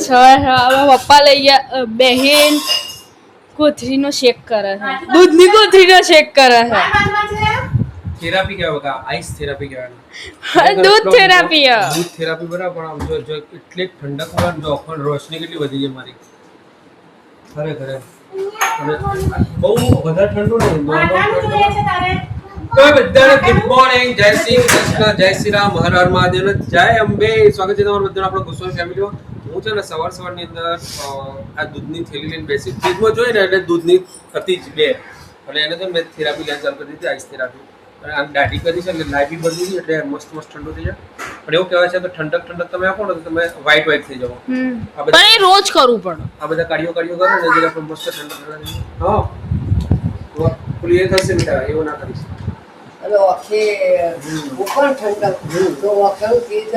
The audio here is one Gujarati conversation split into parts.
સવાર પપ્પા લઈ ગયા બહેન કોથરીનો શેક કરે છે, દૂધની કોથરીનો શેક કરે છે. થેરાપી કહેવાય, આઈસ થેરાપી કહેવાય. દૂધ થેરાપી દૂધ થેરાપી બરાબર. પણ આમ જો એટલી ઠંડક માં જો પણ રોશની કેટલી વધી છે મારી ખરેખર. બહુ વધારે ઠંડુ નહીં, તો બધાને ગુડ મોર્નિંગ, જય શ્રી કૃષ્ણ, જય શ્રી રામ, હર હર મહાદેવ, જય અંબે. સ્વાગત છે તમારું બધાનું આપણા ગોસ્વામી ફેમિલીમાં. હું છે ને સવારની અંદર આ દૂધની થેલી લઈને બેસી ફ્રીજમાં જોઈ ને એટલે દૂધની હતી જ બે, અને એને તો મેં થેરાપી લેવાનું ચાલુ કરી દીધી, આઈસ થેરાપી. અને આમ દાઢી કરી છે એટલે લાઈવ બી બની એટલે મસ્ત ઠંડુ થઈ જાય. પણ એવું કહેવાય છે કે ઠંડક તમે આપો ને તો તમે વ્હાઈટ થઈ જાવ. પણ એ રોજ કરવું પડે. આ બધા કાર્યો કરો ને એટલે આપણે મસ્ત ઠંડક. હા પેલું એ થશે બેટા, એવું ના કરીશ. અને ઓકે ઉપર ઠંડક તો ઓકે તેજ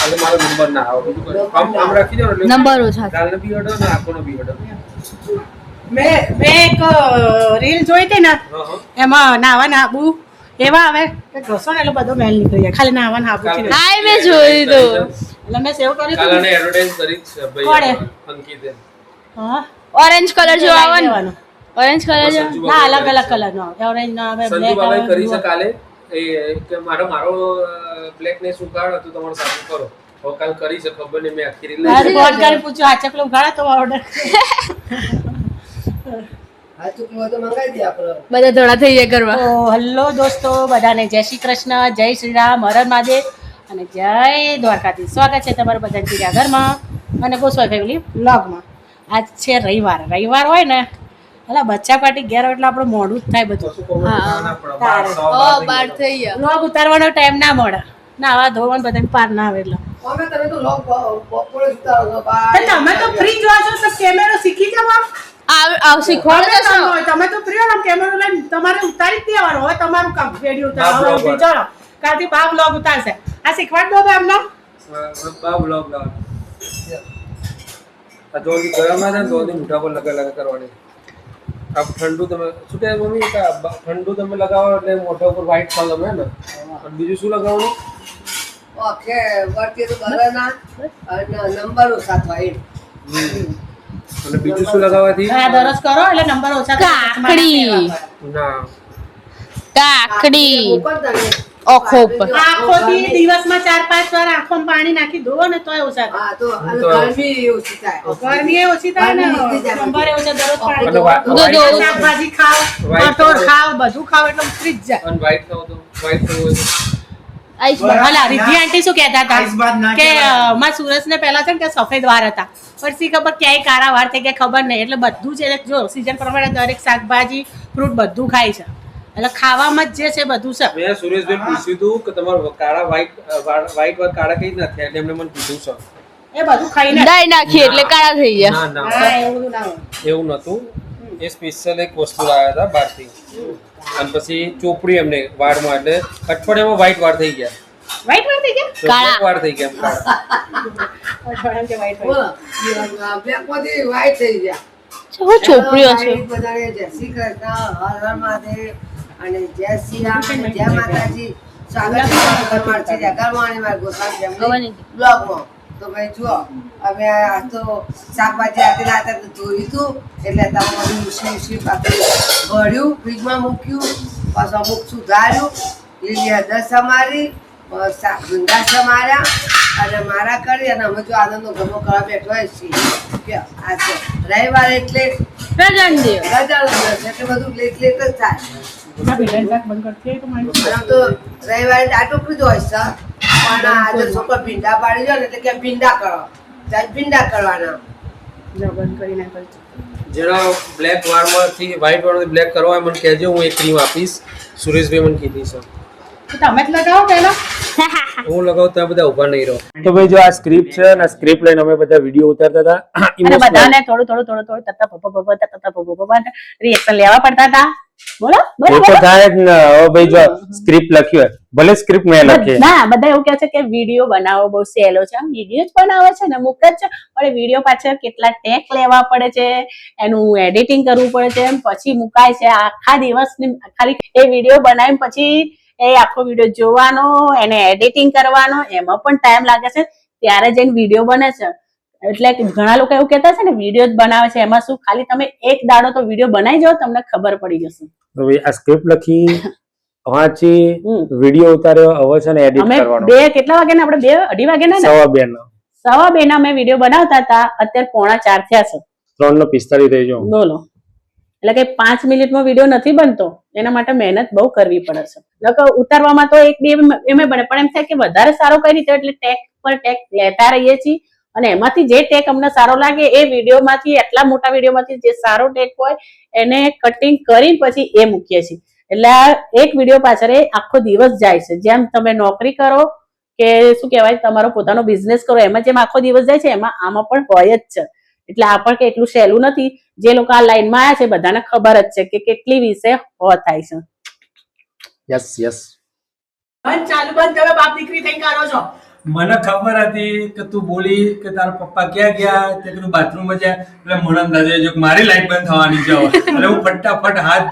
એટલે મારો નંબર ના આવે. બીજું આમ રાખી દો એટલે નંબર ઓછા કાલનો બી ઓર્ડર ને આખોનો બી ઓર્ડર. મેં એક રીલ જોઈ હતી ને, એમાં નાવા નાબુ એવા આવે કે ઘસો ને એટલે બધો મેલ નીકળી જાય, ખાલી નાવા નાબુ થી. હા મેં જોયું તો, એટલે મેં સેવ કર્યું કાલને એડવર્ટાઇઝ કરી છે ભાઈ અંકિતે. હા ઓરેન્જ કલર જો આવે ને, ઓરેન્જ કલર જો ના અલગ અલગ કલર નો ઓરેન્જ નો આવે, સંજુ બ્લેક બાબાએ કરી છે આવે. કાલે એ કે મારો બ્લેક ને શું કાર્ડ હતું તમારું સારું કરો. હવે કાલ કરી છે ખબર નહીં, મેં આખી રીલ આજે ફોન કરી પૂછ્યું આ ચકલું ઉઘાડે તો ઓર્ડર. આ ચૂકલો તો મંગાઈ દે આપણે. બધા ધોળા થઈ જાય કરવા. તો હલો દોસ્તો, બધાને જય શ્રી કૃષ્ણ, જય શ્રી રામ, હર હર મહાદેવ અને જય દ્વારકાધીશ. સ્વાગત છે તમારું બધા ચિડિયાઘરમાં અને ગોસ્વામી ફેમિલી વ્લોગમાં. આજ છે રવિવાર. રવિવાર હોય ને એટલે બચ્ચા પાર્ટી ઘેર એટલે આપણે મોડું જ થાય બધું. બાર થઈ ગયા. વ્લોગ ઉતારવાનો ટાઈમ ના મળે, નાવા ધોવાનું બધાને પાર ના આવે એટલે. અમે તમે તો લોક બપોરે ઉતારો છો તો બાય. તમે તો ફ્રી જો છો તો કેમેરો શીખી જાવ. આ શીખવાડે તો તમે તો ફ્રી હો, કેમેરો લઈને તમારે ઉતારી જ દેવાનો. હવે તમારું કામ વિડિયો ઉતારવાનો. ચાલો કાલથી બા વ્લોગ ઉતારશે. આ શીખવાડ દો એમને. બા બ્લોગ લાવ. આ જોડી ગરમ ના થાય તો મોઢા પર લગા કરવાની. આ ઠંડુ તમે શું કહે મમ્મી કે ઠંડુ તમે લગાવો એટલે મોઢા ઉપર વ્હાઈટ કલર ગમે ને. અને બીજું શું લગાવવાનું? ઓકે વર્તી તો બરાના અને નંબરો સાથે અને બીજું શું લગાવવાથી? હા દરસ કરો એટલે નંબર ઓછા કાકડી. ના કાકડી ઉપર તમે આંખો ઉપર. આંખોથી દિવસમાં 4-5 વાર આંખોમાં પાણી નાખી ધોવો ને તોય ઓછા થાય. હા તો અને ગરમી ઓછી થાય. ગરમી એ ઓછી થાય ને, નંબર એ ઓછા દરરોજ પાણી અને ધોવો. શાકભાજી ખાઓ, કઠોળ ખાઓ, બધું ખાઓ એટલે ઉતરી જ જાય. અને વ્હાઈટ ખાવ તો વ્હાઈટ ખાવ હોય તો આઈસ ભલા રિદ્ધિ આંટી શું કહેતા હતા કે માં સુરજ ને પહેલા છે ને કે સફેદ વાર હતા, પછી ખબર ક્યાંય કાળા વાર થઈ ગયા ખબર નહીં. એટલે બધું છે જો સીઝન પ્રમાણે દરેક શાકભાજી ફ્રૂટ બધું ખાય છે, એટલે ખાવામાં જ જે છે બધું છે. મેં સુરેશભાઈ પૂછ્યું હતું કે તમારા કાળા વ્હાઈટ વાર કાળા કઈ ના થયા એટલે એમને મને કીધું છે. એ બધું ખાઈને ડાઈ નાખીએ એટલે કાળા થઈ ગયા. ના હા એવું બધું ના હોય. એવું નતું. એ સ્પેશિયલ એક વસ્તુ લાવ્યા હતા બહારથી, અને પછી ચોપડી એમને વાળમાં એટલે અઠવાડિયામાં વ્હાઈટ વાર થઈ ગયા. વ્હાઈટ વાર થઈ ગયા, કાળા. વાર થઈ ગયા એમ કાળા. અઠવાડિયામાં કે white હોય. બ્લેક માંથી વ્હાઈટ થઈ ગયા. શું છોકરીઓ છે. બધાને જય શ્રી કૃષ્ણ, હર હર મહાદેવ અને જય શ્રી રામ અને જય માતાજી. સ્વાગત છે તમારું ચિડિયાઘરમાં અને મારા ગોસ્વામી ફેમિલી બ્લોગમાં. તો ભાઈ જુઓ, અમે આ તો શાકભાજી આતે લાતા ધોયું હતું એટલે તમારું ઉસી ભર્યું, ફ્રીજમાં મૂક્યું, પછી અમુક સુધાર્યું, લીલી હળદર સમારી, ભૂંડા સમાર્યા અને મારા કરી અને અમે જો આનંદનો ગમો કરવા બેઠો હોય છીએ કે આ છે રવિવાર એટલે રજાનો દિવસ. રજાનો દિવસ એટલે બધું લેટ જ થાય. ના ભીંડાનું શાક બંધ કરતી હોય તો મારી આમ તો રવિવારે આટલું જ હોય છે, પણ આજે છોકરો ભીંડા પાડી જાય ને એટલે કે ભીંડા કરો, ત્યારે ભીંડા કરવાના. બંધ કરી નાખી. જેના બ્લેક વાળમાંથી વ્હાઈટ વાળમાંથી બ્લેક કરવા હોય મને કહેજો, હું એક ક્રીમ આપીશ. સુરેશભાઈ મને કીધી છે. તમે જ લગાવો પહેલા. હું લગાવું તમે બધા ઉભા નહીં રહો. તો ભાઈ જો આ સ્ક્રિપ્ટ છે અને સ્ક્રિપ્ટ લઈને અમે બધા વિડીયો ઉતારતા હતા. અને બધાને થોડું તત્તા રિએક્શન લેવા પડતા હતા. બોલો એ તો થાય જ ને. હવે ભાઈ જો સ્ક્રિપ્ટ લખ્યું ભલે સ્ક્રિપ્ટ મેં લખી ના બધા એવું કહે છે કે વિડીયો બનાવો બહુ સહેલો છે. આમ વિડીયો જ બનાવે છે ને મૂકે જ છે, પણ વિડીયો પાછળ કેટલા ટેક લેવા પડે છે, એનું એડિટિંગ કરવું પડે છે, પછી મુકાય છે. આખા દિવસની ખાલી એ વિડીયો બનાવીને પછી એ આખો વિડીયો જોવાનો, એને એડિટિંગ કરવાનો, એમાં પણ ટાઈમ લાગે છે. ત્યારે જઈને વિડીયો બને છે. એટલે ઘણા લોકો એવું કહેતા છે ને વિડીયો જ બનાવે છે, એમાં શું ખાલી તમે એક દાડો તો વિડીયો બનાવી જાઓ તમને ખબર પડી જશે. હવે આ સ્ક્રિપ્ટ લખી વાંચી વિડીયો ઉતાર્યો, હવે છે ને એડિટ અમે કરવાનો. કેટલા વાગે ને આપણે 2-2:30 વાગે ને 2:15 ના અમે વિડીયો બનાવતા હતા, અત્યારે 3:45 થયા છે. 3:45 થઈ ગયો. બોલો, એટલે કે 5 મિનિટમાં વિડીયો નથી બનતો, એના માટે મહેનત બહુ કરવી પડે છે. એટલે ઉતારવામાં તો 1-2 એમ બને, પણ એમ થાય કે વધારે સારો કઈ રીતે, એટલે ટેક પર ટેક લેતા રહીએ છીએ અને એમાંથી જે ટેક અમને સારો લાગે એ વિડીયોમાંથી, એટલા મોટા વિડીયોમાંથી જે સારો ટેક હોય એને કટિંગ કરી પછી એ મૂકીએ છીએ. એટલે એક વિડીયો પાછળ આખો દિવસ જાય છે. જેમ તમે નોકરી કરો કે શું કહેવાય તમારો પોતાનો બિઝનેસ કરો, એમાં જેમ આખો દિવસ જાય છે એમાં આમાં પણ હોય જ છે. એટલે આ પણ કે એટલું સહેલું નથી. જે લોકો આ લાઈનમાં આવ્યા છે બધાને ખબર જ છે કે કેટલી વિશે થાય છે. Yes yes. ચાલુ બંધ તમે બાપ દીકરી થઈ કરો છો. મને ખબર હતી કે તું બોલી કે તારા પપ્પા ક્યાં ગયા, તે કીધું બાથરૂમમાં જાય, એટલે મને અંદાજે જો મારી લાઈટ બંધ થવાની છે એટલે હું ફટાફટ હાથ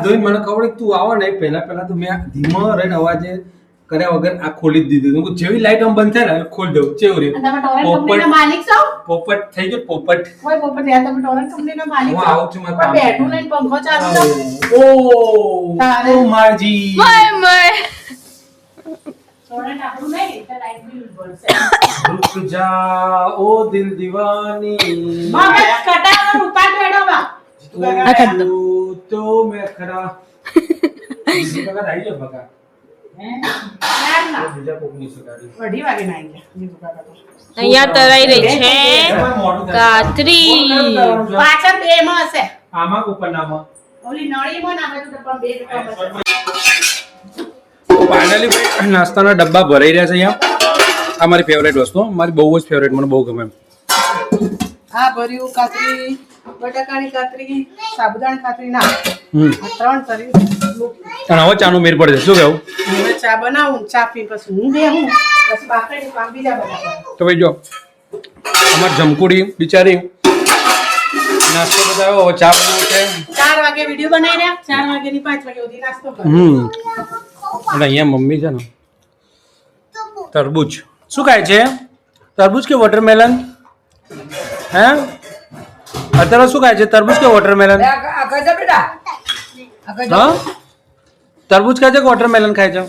ધોઈને મને ખબર તું આવો ને પહેલા તો મેં ધીમો રહીને અવાજે કર્યા વગર આ ખોલી જ દીધું. જેવી લાઈટ આમ બંધ થાય ને ખોલી દઉં. ચેવું રહ્યું પોપટ થઈ ગયો. પોપટ હું આવું છું મારજી. रुक जा ओ दिल दीवानी तो मैं खरा અહીંયા તરાઈ રહી છે કાતરી. પાછળ બે માં હશે, આમાં ઉપર નામાં ઓલી નળીમાં નામે તો પણ બે ફાઇનલી નાસ્તાના ડબ્બા ભરાઈ રહ્યા છે અહીંયા. આ મારી ફેવરેટ વસ્તુ, મારી બહુ જ ફેવરેટ, મને બહુ ગમે. આ ભર્યું કાતરી, બટાકાની કાતરી, સાબુદાણા કાતરી ના 3 કરી. અને હવે ચાનું મેર પડે છે. શું કેવું? હવે ચા બનાવું, ચા પી પછી હું બેહું, પછી બાકડી કામ બીજા બધા. તો ભાઈ જો અમાર જમકુડી બિચારી નાસ્તો બતાવ્યો, હવે ચા બનાવું છે. 4 વાગે વિડીયો બનાવી રહ્યા, 4 વાગે ની 5 વાગે સુધી નાસ્તો કરો. અને અહીંયા મમ્મી છે ને તરબૂચ. શું ખાય છે? તરબૂચ કે વોટરમેલન? હે અત્યારે શું ખાય છે? તરબૂચ કે વોટરમેલન? હા, તરબૂચ ખાય છે કે વોટરમેલન ખાય છે?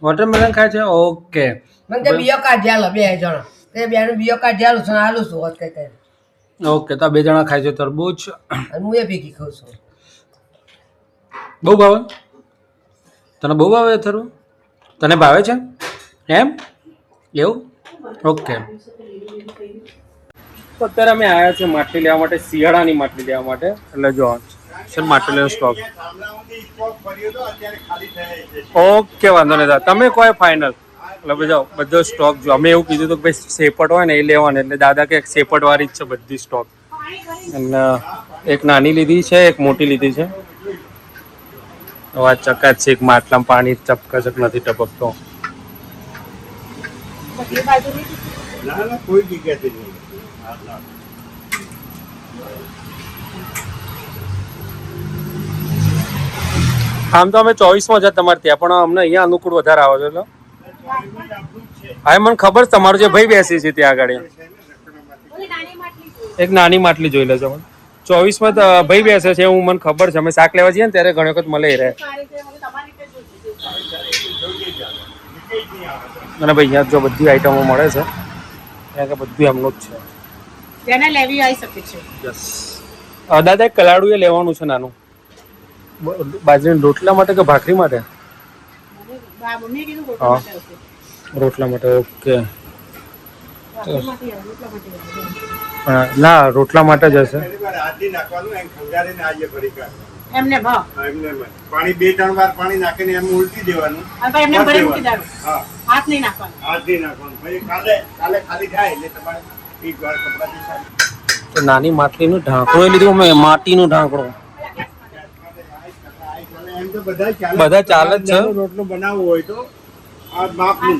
વોટરમેલન ખાય છે. ઓકે. મને બીયો કાઢ્યાલો બે જણા, તે બેનું બીયો કાઢ્યાલો છે, આલુ છું હોત કઈ. ઓકે, તો 2 જણા ખાય છે તરબૂચ. હું એ ભેગી ખાઉં છું. બહુ ભાવે તને? બહુ ભાવે થરું? તને ભાવે છે એમ? એવું? ઓકે. તો અત્યારે અમે આવ્યા છે માટલી લેવા માટે, શિયાળાની માટલી લેવા માટે. એટલે જો છે માટલીનો સ્ટોક. ઓકે, વાંધો નહીં. તમે કોઈ ફાઇનલ એટલે જાઓ બધો સ્ટોક જો. અમે એવું કીધું હતું કે ભાઈ સેપટ હોય ને એ લેવાનું, એટલે દાદા કે સેપટ વાળી જ છે બધી સ્ટોક. અને એક નાની લીધી છે, એક મોટી લીધી છે. આ ચકાચક માટલામાં પાણી ચપકચક નથી ટપકતો. આમ તો અમે 24માં જ તમારે ત્યાં, પણ અમને અહીંયા અનુકૂળ વધારે આવે છે. એટલે હા, મને ખબર તમારો જે ભાઈ બેસી છે ત્યાં આગળ એક નાની માટલી જોઈ લેજો. 24માં ભાઈ બેસે છે, હું મને ખબર છે. અમે શાક લેવા જઈએ ને ત્યારે ઘણી વખત મળે રહે. અને ભાઈ અહીંયા જો બધી આઈટમો મળે છે, ત્યાં કે બધું એમનું જ છે. તેને લેવી આવી શકે છે. યસ. દાદા એક કલાડું એ લેવાનું છે નાનું. બાજરીના રોટલા માટે કે ભાખરી માટે? હા, રોટલા માટે. ઓકે. ના, રોટલા માટે જ હશે. એમને પાણી 2-3 વાર પાણી નાખીને એમ ઉલટી દેવાનું. એમને ભરી મૂકી દેવાનું. હાથ નહીં નાખવાનું. હાથ નહીં નાખવાનું. પછી કાલે ખાલી થાય એટલે તમારે એક વાર કપડાથી સારી. તો નાની માટલીનું ઢાંકણું લીધું અમે, માટીનું ઢાંકણું. એમ તો બધા ચાલે જ છે. રોટલો બનાવવો હોય તો આ માપ નહીં.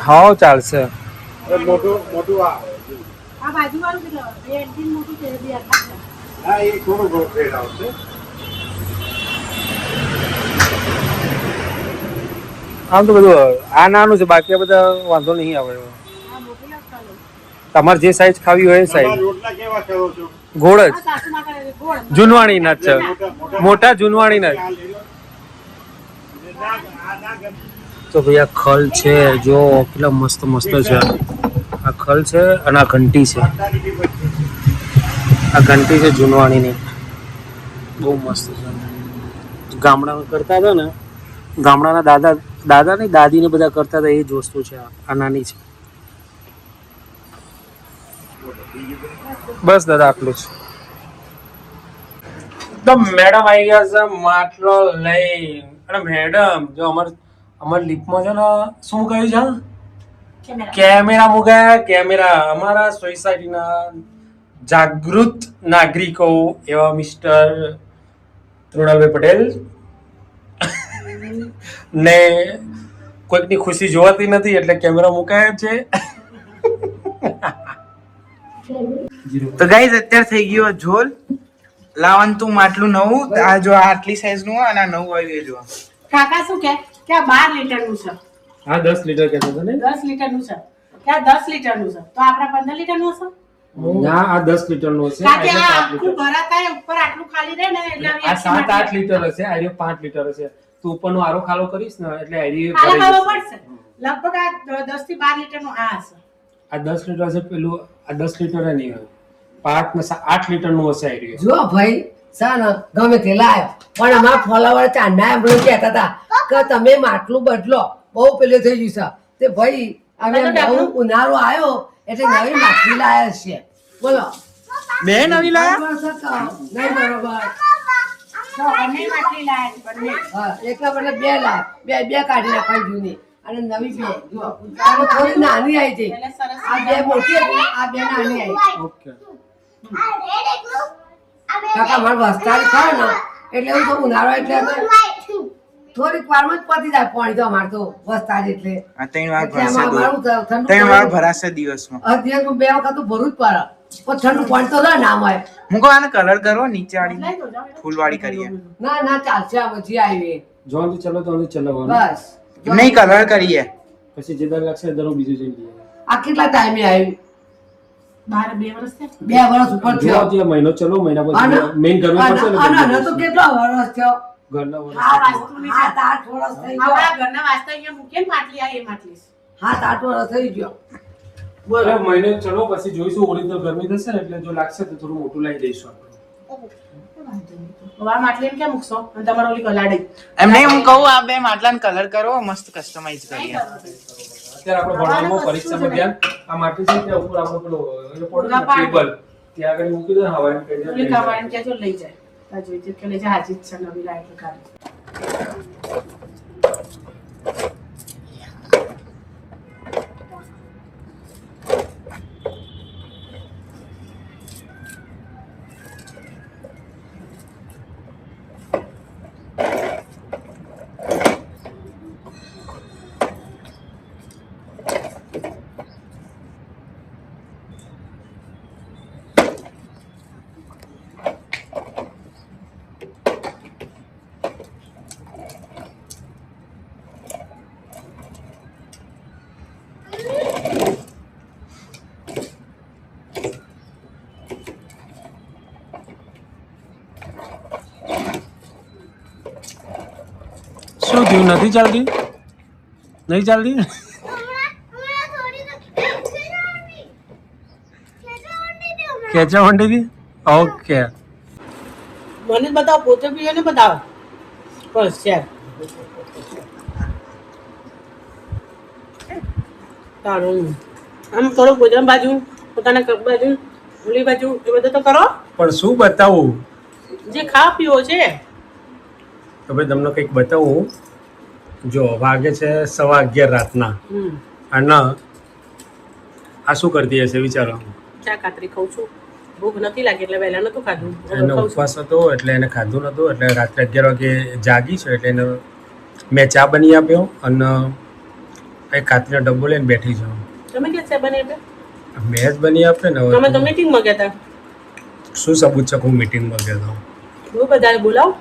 હા, ચાલશે. મોટું આ બાજુવાળું કેટલા? 2 ઇંચ મોટું છે. હા, એ થોડું ઘણું ફેર આવશે. આમ તો બધું આ નાનું છે, બાકી આ બધા વાંધો નહીં આવે. તમારે જે સાઈઝ ખાવી હોય એ તમારા સાઈઝ. રોટલા કેવા કરો છો? ગોળ જ સાસુમાં કરે છે ગોળ. જૂનવાણી ના જ છે, મોટા જૂનવાણી ના જ. આ લઈ લો. આ ના ગમે. તો ભાઈ આ ખલ છે, જો કેટલા મસ્ત મસ્ત છે. આ ખલ છે અને આ ઘંટી છે. આ ઘંટી છે જૂનવાણીની, બહુ મસ્ત છે. ગામડામાં કરતા હતા ને, ગામડાના દાદા ને દાદી ને બધા કરતા હતા એ જ વસ્તુ છે. આ નાની છે. બસ દાદા આટલું જ. તો મેડમ આવી ગયા છે માટલો લઈ. અને મેડમ જો અમારી લિફ્ટમાં છે ને શું કહ્યું છે? કેમેરા મુકાયા. કેમેરા અમારા સોસાયટીના જાગૃત નાગરિકો એવા મિસ્ટર તૃણાભાઈ પટેલ ને કોઈકની ખુશી જોવાતી નથી એટલે કેમેરા મુકાયા છે. તો ગાઈઝ અત્યારે થઈ ગયો ઝોલ લાવવાનું તું માટલું નવું. આ જો આટલી સાઈઝ નું અને આ નવું આવ્યું જો. કાકા શું કે આ 12 લીટરનું છે. હા 10 લીટર કહેતો હતો ને. 10 લીટરનું છે કે આ 10 લીટરનું છે તો આપણે 15 લીટરનું હશે. ના આ 10 લીટરનું હશે. કારણ કે આ આખું ભરાતા ઉપર આટલું ખાલી રહે ને એટલે અમે આ 7-8 લીટર હશે. આ 5 લીટર હશે. તું ઉપરનો આરો ખાલો કરીશ ને એટલે આરી ખાલી ખાવા પડશે. લગભગ આ 10 થી 12 લીટરનું આ હશે. આ 10 લીટર હશે. પેલું આ 10 લીટર નહીં હોય, 5 ને 8 લીટરનું હશે આરી. જો ભાઈ સાનો ગમે તે લાયો, પણ અમારા ફોલોવર ચાંદા એમ કહેતા હતા કે તમે માટલું બદલો, બહુ પેલું થઈ ગયું છે. તે ભાઈ અમે નવું ઉનાળો આવ્યો એટલે નવી માટલી લાયા છે. બોલો બે નવી લાયા? નહીં બરોબર. તો બંને માટલી લાયા છે બંને. હા એકલા બદલે બે લાયા, બે કાઢી નાખવાની જૂની અને નવી બે. જો આ થોડી નાની આવી છે, એટલે સરસ આ બે મોટી હતી, આ બે નાની આવી. ઓકે. કાકા મારે વસ્તારી ખાય ને એટલે એવું તો ઉનાળો એટલે થોડીક વારમાં જ પતી જાય પાણી. તો અમારે તો વસ્તારી એટલે આ 3 વાર એટલે આમાં ભરાશે. અમારું ઠંડુ 3 વાર ભરાશે દિવસમાં. દિવસમાં 2 વખત તો ભરવું જ પડે, પણ ઠંડુ પાણી તો ના હોય. હું કહું આને કલર કરો નીચે લઈ વાળી દો જાઓ. ફૂલવાળી કરીએ. ના ચાલશે આ પછી આવી જોન ચલો તો ચલાવવાનું. બસ. નહીં કલર કરીએ. પછી જે દર લાગશે એ દર બીજું જઈ લઈએ. આ કેટલા ટાઈમે આવી? 2 વર્ષ થયા. 2 વર્ષ ઉપર જો થયો. ત્યાં મહિનો ચલો, મહિના પછી મેઇન ઘરમાં પડશે ને આનો તો કેટલો વર્ષ થયો? ઘરના વર્ષ. આ વાસ્તુની છે. 7-8 વર્ષ થઈ ગયો. આપણા ઘરના વાસ્તુ અહીંયા મૂકીએ ને માટલી આ એ માટલી છે. 7-8 વર્ષ થઈ ગયો. બોલો મહિને ચલો પછી જોઈશું. ઓરિજિનલ ગરમી થશે ને એટલે જો લાગશે તો થોડું મોટું લઈ જઈશું આપણે. હવે આ માટલીને ક્યાં મૂકશો અને તમારે ઓલી કલાડી એમ નહીં હું કહું આ બે માટલાને કલર કરો મસ્ત કસ્ટમાઇઝ કરીએ. અત્યારે આપણે ભણવામાં પરીક્ષામાં ધ્યાન આ માટે છે ત્યાં ઉપર આપણે પેલો એનો પડે ને ટેબલ ત્યાં આગળ મૂકી દે ને હવાની કરી ઓલી કાવાડીને ક્યાં જો લઈ જાય આ જોઈ છે કે લઈ જાય હાજી જ છે નવી લાઈટ કાઢી. શું થયું? નથી ચાલતી? નહીં ચાલતી? ખેંચા માંડી હતી? ઓકે. મને બતાવો પોતે પીએ ને બતાવો બસ ચાલ તારું આમ કરો ગોજામ બાજુ પોતાના કપ બાજુ ઓલી બાજુ એ બધું તો કરો પણ શું બતાવું? જે ખા પીવો છે. તો ભાઈ તમને કંઈક બતાવું. જો વાગે છે 11:15 રાતના અને આ શું કરતી હશે વિચારો? ચા કાતરી ખાઉં છું. ભૂખ નથી લાગી એટલે વહેલા નતું ખાધું. એનો ઉપવાસ હતો એટલે એને ખાધું નતું એટલે રાત્રે 11 વાગે જાગી છે એટલે એને મેં ચા બની આપ્યો અને એક કાતરીનો ડબ્બો લઈને બેઠી છું. તમે ક્યાં ચા બની આપે? મેં જ બની આપે ને. તમે તો મીટિંગમાં ગયા હતા. શું સબૂત છે? હું મીટિંગમાં ગયો હતો. બહુ બધા બોલાવો.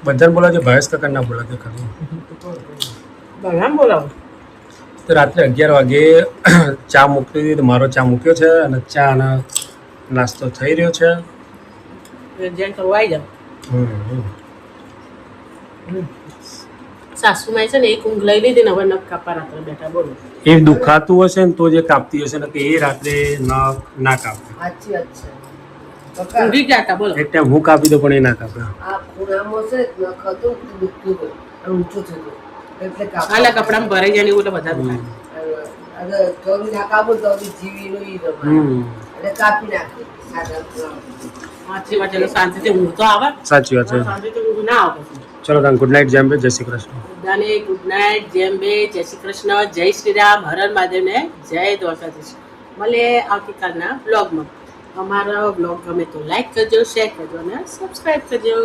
બધાને બોલાવજો, ભાવેશ કાકા ના બોલાવજો ખરું. બરાબર બોલાવો. તો રાત્રે 11 વાગે ચા મૂકી દીધી. તો મારો ચા મૂક્યો છે અને ચા અને નાસ્તો થઈ રહ્યો છે. જેમ કરવું આવી જાવ. સાસુમાં છે ને એક ઊંઘ લઈ લીધી ને હવે નખ કાપા રાત્રે બેઠા બોલો. એ દુખાતું હશે ને તો જે કાપતી હશે ને કે એ રાત્રે ના કાપે. સાચી વાત છે પપ્પા. ઊંઘી ગયા હતા બોલો. એક ટાઈમ હું કાપી દઉં પણ એ ના કાપે. આ ખૂણામાં છે નખ હતું તે દુખતું હતું અને ઊંચું થતું એટલે આલા કપડામાં ભરાઈ જાય ને એવું એટલે બધા દુખાય. અને ચોરી ના કાપો તો જીવીનું ઈ રમાય. એટલે કાપી નાખે સાદા સાચી વાત છે એટલે શાંતિથી ઊંઘ તો આવે. સાચી વાત છે. શાંતિથી ઊંઘ ના આવે પછી. ચલો તાન ગુડ નાઇટ જેમ બે જય શ્રી કૃષ્ણ. બધાને ગુડ નાઇટ, જેમ બે, જય શ્રી કૃષ્ણ, જય શ્રી રામ, હર હર મહાદેવને જય દ્વારકાધીશ. મળીએ આવતીકાલના બ્લોગમાં. અમારો બ્લોગ ગમે તો લાઈક કરજો, શેર કરજો અને સબસ્ક્રાઈબ કરજો.